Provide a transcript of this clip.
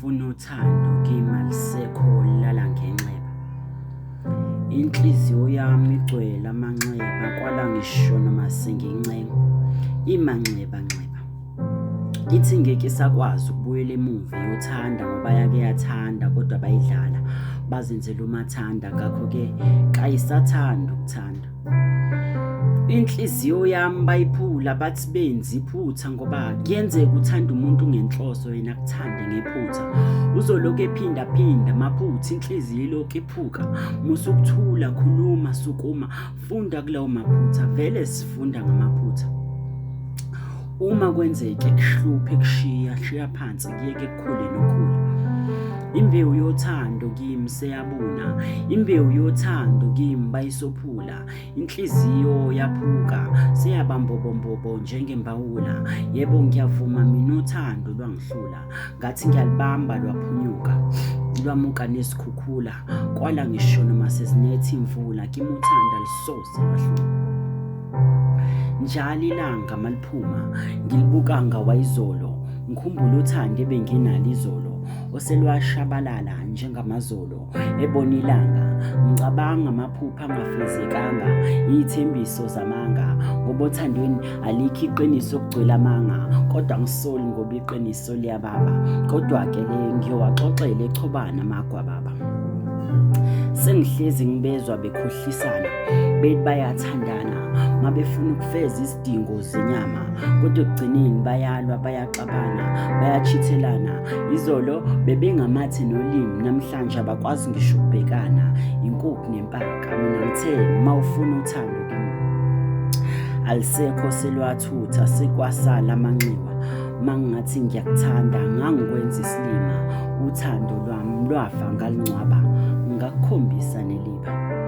ufuna uthando kimi alisekho lala ngenxeba. Inhliziyo yami igcwele amanxeba kwala ngisho noma sengincenga. Imanxebanxeba ithi ngeke isakwazi ukubuyela emuva iyothanda ngoba yake yathanda kodwa bayidlala bazenzela umathanda, ngakho-ke kayisathanda ukuthanda. Inhliziyo yami bayiphula bathi benzi iphutha ngoba kuyenzeka uthanda umuntu ngenhloso yena kuthande ngephutha. Uzoloku ephinda amaphutha, inhliziyo ilokhu iphuka. Musukuthula, khuluma, sukuma, funda kulawo maphutha. Vele sifunda ngamaphutha. Uma kwenzeke kuhluphe kushiya phansi kuyeke kukhule nokhula. Imbewu yothando kimi seyabuna, imbewu yothando kimi bayisophula. Inhliziyo yaphuka seyabambobombobo njengembawula. Yebo ngiyavuma mina uthando lwangihlula, ngathi ngiyalibamba lwaphunyuka, lwamuka nesikhukhula. Kwala ngisho noma sezinetha imvula, kimi uthando alisose lwahlula. Njalo ilanga maliphuma ngilibuka ngawayizolo, ngikhumbula uthando ebenginalo izolo, oselwashabalala njengamazolo. Ebona ilanga ngicabanga amaphupha angafezekanga, iy'thembiso zamanga, ngoba othandweni alikho iqiniso okugcwele amanga. Kodwa ngisoli ngoba iqiniso liyababa, kodwa-ke le ngiyowaxoxela echobana amagwababa. Sengihlezi ngibezwa bekhohlisana, bethi bayathandana mabefuna ukufeza izidingo zenyama, kodwa ekugcineni bayalwa, bayaxabana, bayachithelana. Izolo bebengamathe nolimi, namhlanje abakwazi ngisho ukubhekana. Inkukhu nempaka, mina ngithe uma ufuna uthando kimi alisekho selwathutha, sekwasala amanxiwa. Uma ngingathi ngiyakuthanda ngangikwenza isilima, uthando lwami lwafa ngalingcwaba, ngakukhombisa neliba.